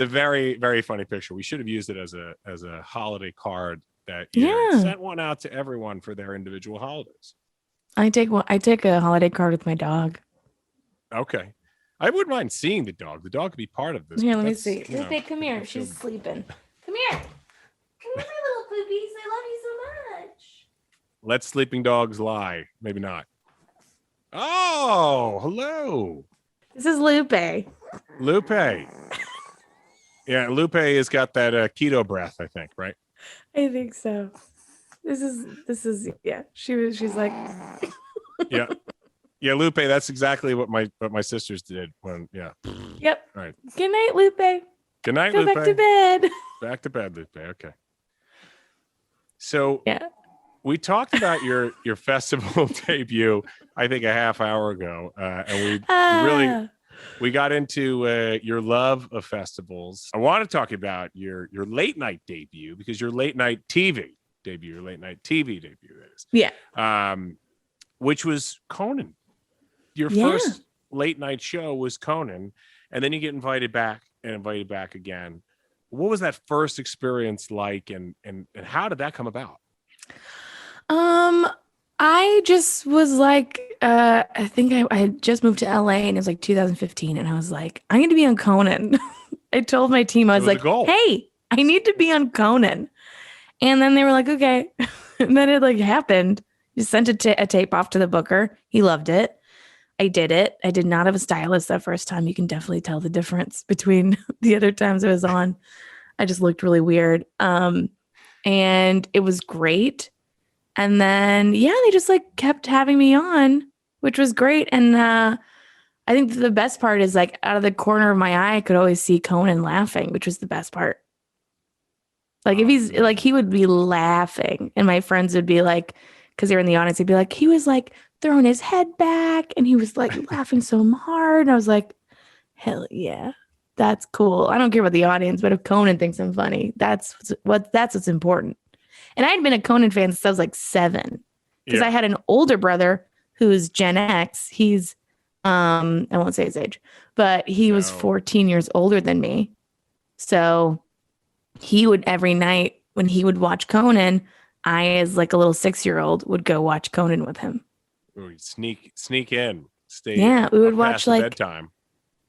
Speaker 1: a very, very funny picture. We should have used it as a holiday card that sent one out to everyone for their individual holidays.
Speaker 2: I take a holiday card with my dog.
Speaker 1: Okay. I wouldn't mind seeing the dog. The dog could be part of this.
Speaker 2: Here, let me see. Lupe, come here. She's sleeping. Come here. Come here, my little poopies. I love you so much.
Speaker 1: Let sleeping dogs lie. Maybe not. Oh, hello.
Speaker 2: This is Lupe.
Speaker 1: Yeah, Lupe has got that keto breath, I think, right?
Speaker 2: I think so. This is she's like
Speaker 1: Yeah, Lupe, that's exactly what my sisters did when Yep.
Speaker 2: All
Speaker 1: right.
Speaker 2: Good night, Lupe.
Speaker 1: Good night,
Speaker 2: Go
Speaker 1: Lupe.
Speaker 2: back to bed.
Speaker 1: Back to bed, Lupe. Okay. So we talked about your festival debut, I think a half hour ago, and we got into your love of festivals. I want to talk about your late night debut, because your late night TV debut, that is.
Speaker 2: Yeah.
Speaker 1: Which was Conan. Your first late night show was Conan, and then you get invited back again. What was that first experience like, and how did that come about?
Speaker 2: I just was like, I think I had just moved to LA, and it was like 2015, and I was like, I need to be on Conan. I told my team, I was like, hey, I need to be on Conan. And then they were like, okay. And then it like happened. Just sent a tape off to the booker. He loved it. I did it. I did not have a stylist that first time. You can definitely tell the difference between the other times I was on. I just looked really weird. And it was great. And then, they just like kept having me on, which was great. And I think the best part is like out of the corner of my eye, I could always see Conan laughing, which was the best part. Like if he's like, he would be laughing, and my friends would be like, because they were in the audience, he'd be like, he was like throwing his head back and he was like laughing so hard. And I was like, hell yeah, that's cool. I don't care about the audience, but if Conan thinks I'm funny, that's what's important. And I'd been a Conan fan since I was like 7, because I had an older brother who's Gen X. He's, I won't say his age, but he was 14 years older than me. So he would, every night when he would watch Conan, I, as like a little 6-year-old, would go watch Conan with him.
Speaker 1: Ooh, sneak in.
Speaker 2: We would watch like
Speaker 1: bedtime.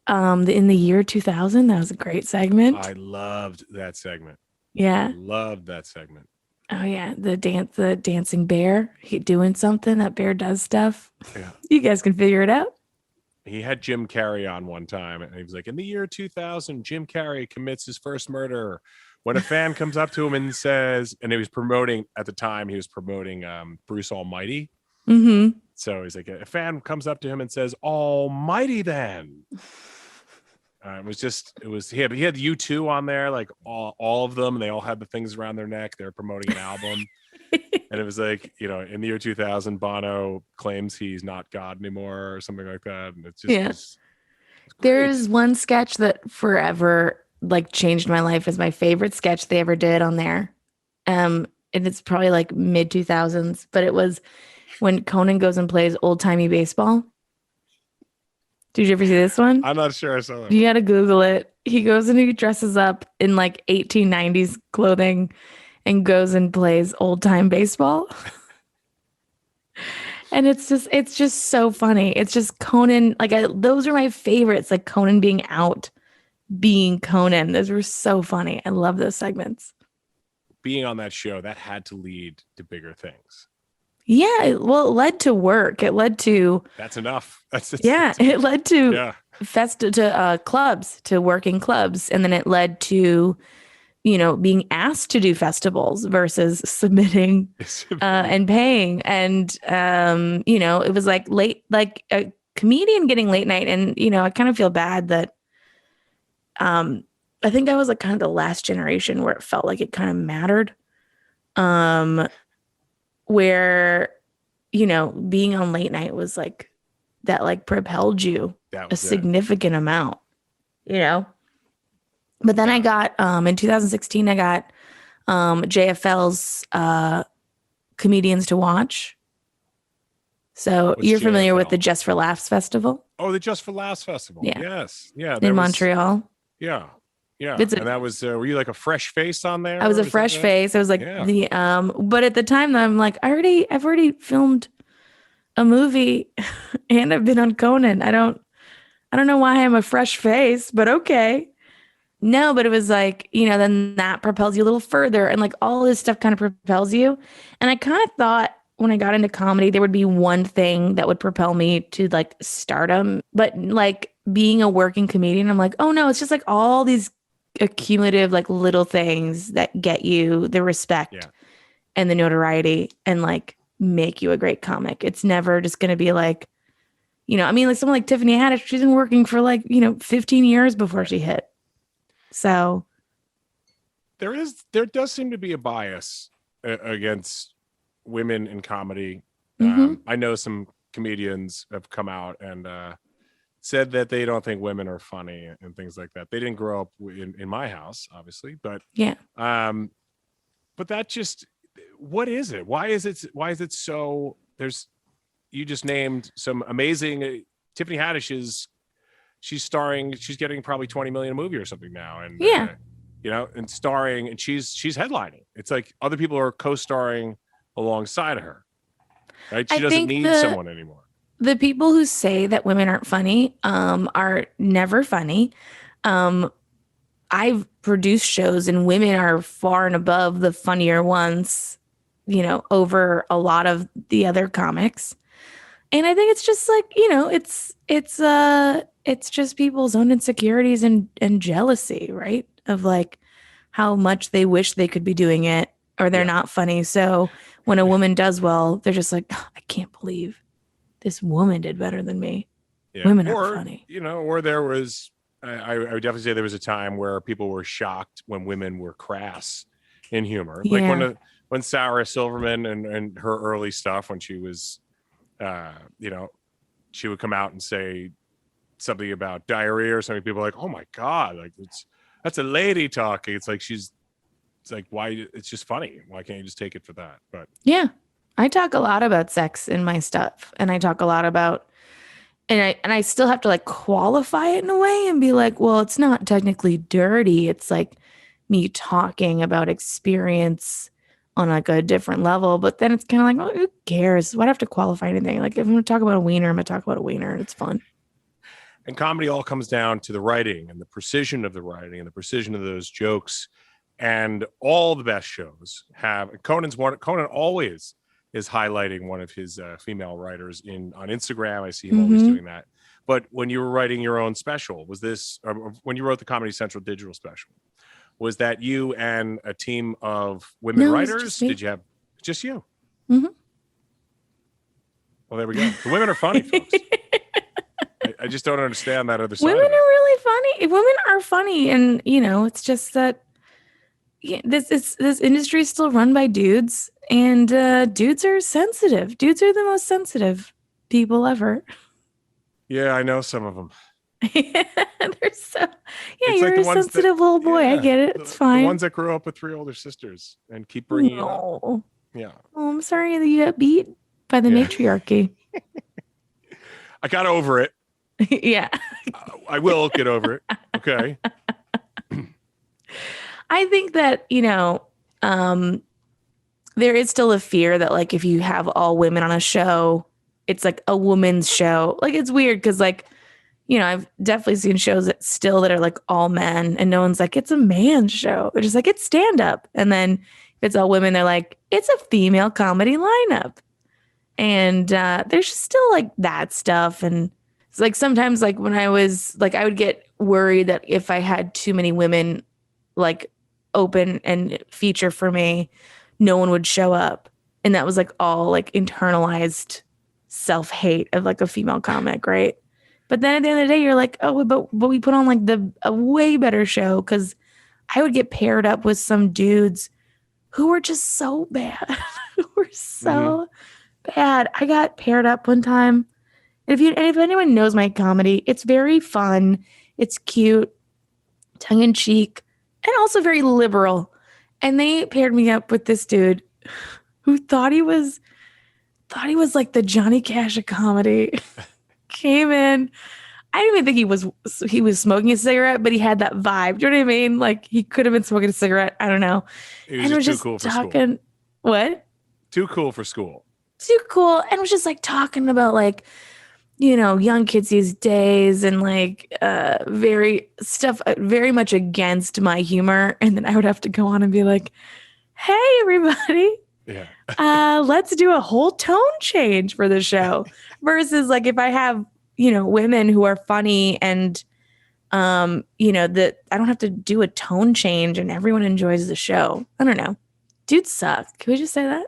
Speaker 2: In the year 2000. That was a great segment.
Speaker 1: I loved that segment.
Speaker 2: Yeah,
Speaker 1: loved that segment.
Speaker 2: Oh yeah, the dancing bear. He doing something. That bear does stuff.
Speaker 1: Yeah,
Speaker 2: you guys can figure it out.
Speaker 1: he had Jim Carrey on one time, and he was like, in the year 2000, Jim Carrey commits his first murder. When a fan comes up to him and says, and he was promoting at the time, he was promoting Bruce Almighty.
Speaker 2: Mm-hmm.
Speaker 1: So he's like, a fan comes up to him and says, Almighty then. He had U2 on there, like all of them, and they all had the things around their neck. They're promoting an album. And it was like, in the year 2000, Bono claims he's not God anymore or something like that. And it's just, it's
Speaker 2: there's one sketch that forever like changed my life. Is my favorite sketch they ever did on there. And it's probably like mid 2000s, but it was when Conan goes and plays old timey baseball. Did you ever see this one?
Speaker 1: I'm not sure I saw that.
Speaker 2: You got to Google it. He goes and he dresses up in like 1890s clothing and goes and plays old time baseball. And it's just so funny. It's just Conan. Like those are my favorites. Like Conan being out, being Conan. Those were so funny. I love those segments.
Speaker 1: Being on that show, that had to lead to bigger things.
Speaker 2: Yeah, well, it led to work. It led to
Speaker 1: that's enough.
Speaker 2: It led to clubs, to working clubs, and then it led to being asked to do festivals versus submitting and paying. And it was like a comedian getting late night, and I kind of feel bad that I think I was like kind of the last generation where it felt like it kind of mattered. Where, being on late night was like that, like propelled you a significant amount, But then I got, in 2016, I got JFL's Comedians to Watch. So you're familiar with the Just for Laughs Festival?
Speaker 1: Oh, the Just for Laughs Festival.
Speaker 2: Yeah.
Speaker 1: Yes. Yeah.
Speaker 2: In Montreal.
Speaker 1: Yeah. Yeah. And that was, were you like a fresh face on there?
Speaker 2: I was a fresh face. I was like but at the time I'm like, I've already filmed a movie and I've been on Conan. I don't know why I'm a fresh face, but okay. No, but it was like, then that propels you a little further, and like all this stuff kind of propels you. And I kind of thought when I got into comedy, there would be one thing that would propel me to like stardom, but like being a working comedian, I'm like, oh no, it's just like all these accumulative like little things that get you the respect and the notoriety and like make you a great comic. It's never just going to be like, like someone like Tiffany Haddish, she's been working for like 15 years before she hit. So
Speaker 1: there does seem to be a bias against women in comedy. I know some comedians have come out and said that they don't think women are funny and things like that. They didn't grow up in my house, obviously, but but that just, what is it? Why is it so? You just named some amazing Tiffany Haddish she's getting probably 20 million a movie or something now, and and starring, and she's headlining. It's like other people are co-starring alongside of her, right? She doesn't need someone anymore.
Speaker 2: The people who say that women aren't funny are never funny. I've produced shows and women are far and above the funnier ones, over a lot of the other comics. And I think it's just like, it's just people's own insecurities and jealousy, right? Of like how much they wish they could be doing it, or they're not funny. So when a woman does well, they're just like, oh, I can't believe this woman did better than me. Yeah. Women are funny.
Speaker 1: Or there was, I would definitely say there was a time where people were shocked when women were crass in humor. Yeah. Like when Sarah Silverman and her early stuff, when she was, she would come out and say something about diarrhea or something. People are like, oh my God, like that's a lady talking. It's like, why? It's just funny. Why can't you just take it for that? But
Speaker 2: yeah. I talk a lot about sex in my stuff, and I talk a lot about, and I still have to like qualify it in a way and be like, well, it's not technically dirty. It's like me talking about experience on like a different level. But then it's kind of like, oh, who cares? Why do I have to qualify anything? Like if I'm going to talk about a wiener, I'm going to talk about a wiener, and it's fun.
Speaker 1: And comedy all comes down to the writing and the precision of the writing and the precision of those jokes. And all the best shows have Conan always is highlighting one of his female writers on Instagram. I see him always doing that. But when you were writing your own special, was this, or when you wrote the Comedy Central digital special, was that you and a team of women
Speaker 2: No, it was
Speaker 1: writers?
Speaker 2: just me.
Speaker 1: Did you have just you?
Speaker 2: Mhm.
Speaker 1: Well, there we go. The women are funny, folks. I just don't understand that other side.
Speaker 2: Women are
Speaker 1: of it.
Speaker 2: really funny. Women are funny, and it's just that this industry is still run by dudes, and dudes are sensitive. Dudes are the most sensitive people ever.
Speaker 1: Yeah, I know some of them.
Speaker 2: They're so
Speaker 1: It's
Speaker 2: you're
Speaker 1: like the
Speaker 2: a
Speaker 1: ones
Speaker 2: sensitive little boy. I get it. It's fine.
Speaker 1: The ones that grew up with 3 older sisters and keep bringing it up.
Speaker 2: No.
Speaker 1: Yeah.
Speaker 2: Oh, I'm sorry that you got beat by the matriarchy.
Speaker 1: I got over it.
Speaker 2: Yeah.
Speaker 1: I will get over it. Okay.
Speaker 2: I think that, there is still a fear that, like, if you have all women on a show, it's like a woman's show. Like, it's weird because, like, I've definitely seen shows that are like all men, and no one's like, it's a man's show. They're just like, it's stand up. And then if it's all women, they're like, it's a female comedy lineup. And there's just still like that stuff. And it's like sometimes, like, when I was like, I would get worried that if I had too many women like open and feature for me, no one would show up. And that was like all like internalized self-hate of like a female comic, right? But then at the end of the day, you're like, oh, but we put on like a way better show, because I would get paired up with some dudes who were just so bad. Who were so bad. I got paired up one time. If anyone knows my comedy, it's very fun. It's cute, tongue in cheek, and also very liberal. And they paired me up with this dude who thought he was like the Johnny Cash of comedy. Came in. I didn't even think he was smoking a cigarette, but he had that vibe. Do you know what I mean? Like, he could have been smoking a cigarette. I don't know.
Speaker 1: He was just too cool for
Speaker 2: talking.
Speaker 1: school.
Speaker 2: What?
Speaker 1: Too cool for school.
Speaker 2: Too cool. And was just like talking about like, young kids these days, and like very much against my humor. And then I would have to go on and be like, hey, everybody.
Speaker 1: Yeah.
Speaker 2: Let's do a whole tone change for the show. Versus like if I have, women who are funny and, that I don't have to do a tone change and everyone enjoys the show. I don't know. Dudes suck. Can we just say that?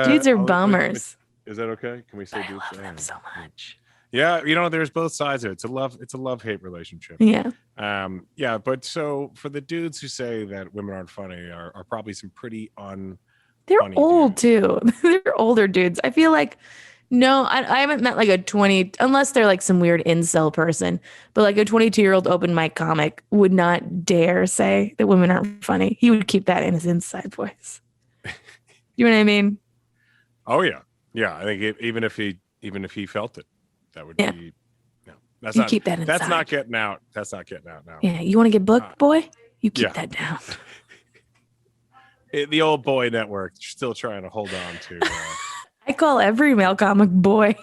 Speaker 2: Dudes are bummers.
Speaker 1: Is that okay? Can we say
Speaker 2: dudes? I love them so much.
Speaker 1: Yeah, there's both sides of it. It's a love-hate relationship.
Speaker 2: Yeah.
Speaker 1: Yeah, but so for the dudes who say that women aren't funny are probably some pretty
Speaker 2: They're old too. They're older dudes. I feel like I haven't met like a 20, unless they're like some weird incel person, but like a 22-year-old open mic comic would not dare say that women aren't funny. He would keep that in his inside voice. You know what I mean?
Speaker 1: Oh yeah. Yeah. I think even if he felt it, that would be, no, that's
Speaker 2: you
Speaker 1: not,
Speaker 2: keep that inside.
Speaker 1: That's not getting out. That's not getting out now.
Speaker 2: Yeah. You want to get booked, boy? You keep that down.
Speaker 1: The old boy network still trying to hold on to.
Speaker 2: I call every male comic boy.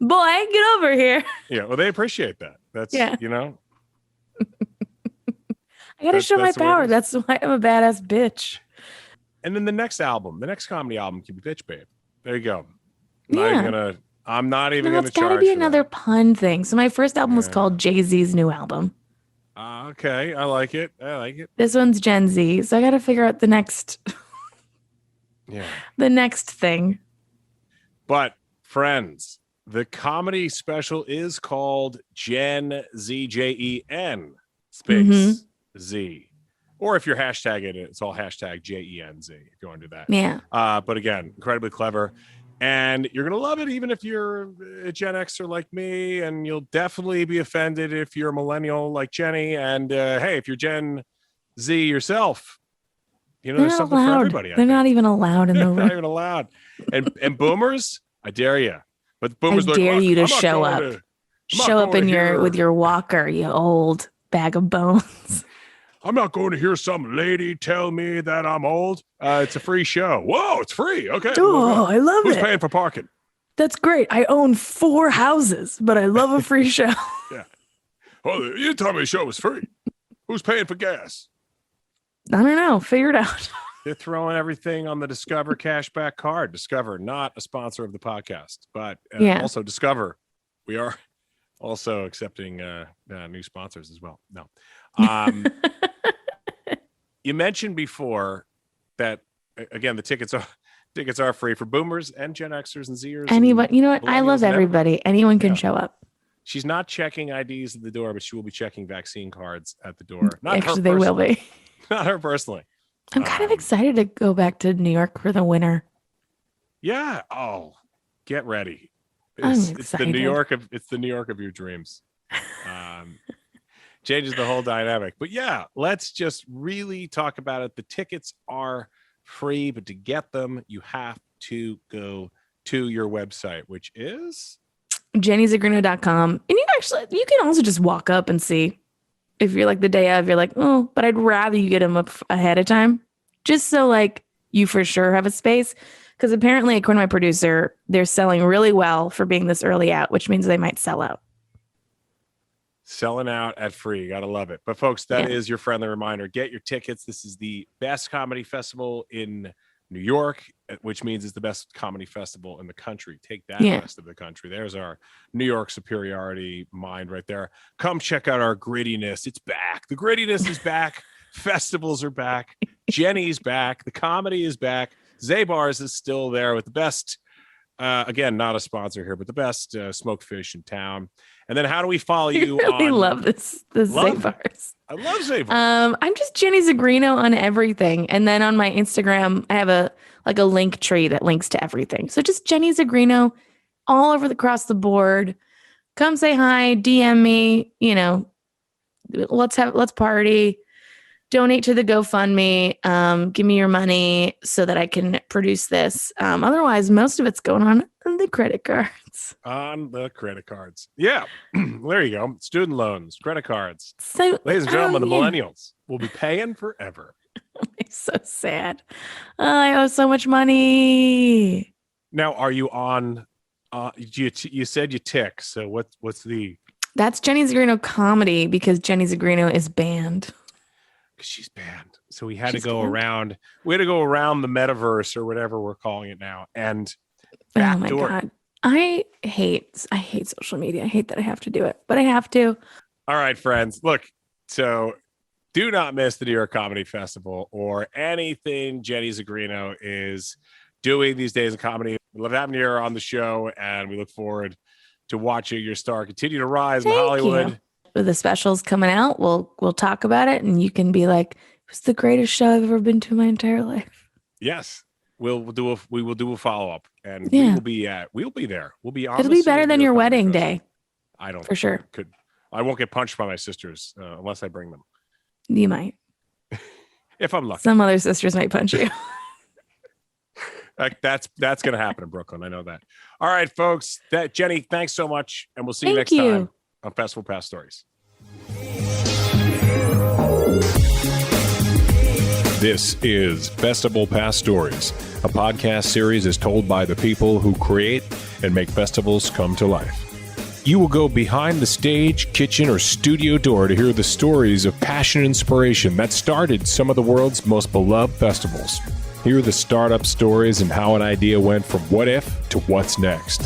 Speaker 2: Boy, get over here.
Speaker 1: Yeah, well, they appreciate that. That's,
Speaker 2: I got to show my power. That's why I'm a badass bitch.
Speaker 1: And then the next comedy album can be Bitch Babe. There you go. I'm not even going to charge.
Speaker 2: It's got to be another pun thing. So my first album was called Jay-Z's new album.
Speaker 1: Okay, I like it.
Speaker 2: This one's Gen Z, so I got to figure out the next the next thing.
Speaker 1: But friends, the comedy special is called Gen Z, JEN space Z. Or if you're hashtagging it, it's all hashtag JENZ if you want to do that.
Speaker 2: Yeah.
Speaker 1: But again, incredibly clever. And you're going to love it even if you're a Gen Xer like me, and you'll definitely be offended if you're a millennial like Jenny. And hey, if you're Gen Z yourself, there's something for everybody.
Speaker 2: They're not even allowed in the room.
Speaker 1: Not even allowed. And boomers, I dare you. But boomers,
Speaker 2: I dare you to show up. Show up with your walker, you old bag of bones.
Speaker 1: I'm not going to hear some lady tell me that I'm old. It's a free show. Whoa, it's free. Okay.
Speaker 2: Oh, I love
Speaker 1: Who's paying for parking?
Speaker 2: That's great. I own 4 houses, but I love a free show.
Speaker 1: Yeah. Well, you didn't tell me the show was free. Who's paying for gas?
Speaker 2: I don't know. Figure it out.
Speaker 1: They're throwing everything on the Discover cashback card. Discover, not a sponsor of the podcast, but also Discover. We are also accepting new sponsors as well. No. You mentioned before that, again, the tickets are free for boomers and Gen Xers and Zers.
Speaker 2: Anyone, you know what? I love everybody. Anyone can show up.
Speaker 1: She's not checking IDs at the door, but she will be checking vaccine cards at the door. Not
Speaker 2: Actually, they will be.
Speaker 1: Not her personally.
Speaker 2: I'm kind of excited to go back to New York for the winter.
Speaker 1: Yeah. Oh, get ready.
Speaker 2: It's
Speaker 1: the New York of your dreams. Changes the whole dynamic. But yeah, let's just really talk about it. The tickets are free, but to get them, you have to go to your website, which is
Speaker 2: JennyZigrino.com. And you can also just walk up and see. If you're like the day of, you're like, oh, but I'd rather you get them up ahead of time, just so like you for sure have a space. Because apparently, according to my producer, they're selling really well for being this early out, which means they might sell out.
Speaker 1: Selling out at free. You gotta love it. But folks, that is your friendly reminder. Get your tickets. This is the best comedy festival in New York, which means it's the best comedy festival in the country. Take that, rest of the country. There's our New York superiority mind right there. Come check out our grittiness. It's back. The grittiness is back. Festivals are back. Jenny's back. The comedy is back. Zabar's is still there with the best, again, not a sponsor here, but the best smoked fish in town. And then how do we follow you?
Speaker 2: I really love this Zabar's.
Speaker 1: I love Zabar's.
Speaker 2: I'm just Jenny Zigrino on everything. And then on my Instagram, I have a link tree that links to everything. So just Jenny Zigrino all over across the board. Come say hi, DM me, let's party. Donate to the GoFundMe. Give me your money so that I can produce this. Otherwise, most of it's going on the credit cards.
Speaker 1: On the credit cards. Yeah. There you go. Student loans, credit cards.
Speaker 2: So,
Speaker 1: ladies and gentlemen, the millennials will be paying forever.
Speaker 2: It's so sad. I owe so much money.
Speaker 1: Now, are you on? You said you tick. So what's the?
Speaker 2: That's Jenny Zigrino comedy because Jenny Zigrino is banned.
Speaker 1: Because she's banned. So we had to go around. We had to go around the metaverse or whatever we're calling it now. And backdoor.
Speaker 2: Oh my God. I hate social media. I hate that I have to do it, but I have to.
Speaker 1: All right, friends. Look, so do not miss the New York Comedy Festival or anything Jenny Zigrino is doing these days in comedy. We love having you on the show, and we look forward to watching your star continue to rise in Hollywood.
Speaker 2: You. With the specials coming out, we'll talk about it, and you can be like, "It was the greatest show I've ever been to in my entire life."
Speaker 1: Yes, we will do a follow up, and we'll be there. We'll be on.
Speaker 2: It'll be better than your wedding day.
Speaker 1: I don't
Speaker 2: for sure.
Speaker 1: I won't get punched by my sisters unless I bring them.
Speaker 2: You might,
Speaker 1: if I'm lucky.
Speaker 2: Some other sisters might punch you.
Speaker 1: That's going to happen in Brooklyn. I know that. All right, folks. Jenny, thanks so much, and we'll see you next time on Festival Pass Stories. This is Festival Pass Stories, a podcast series is told by the people who create and make festivals come to life. You will go behind the stage, kitchen, or studio door to hear the stories of passion and inspiration that started some of the world's most beloved festivals. Hear the startup stories and how an idea went from what if to what's next.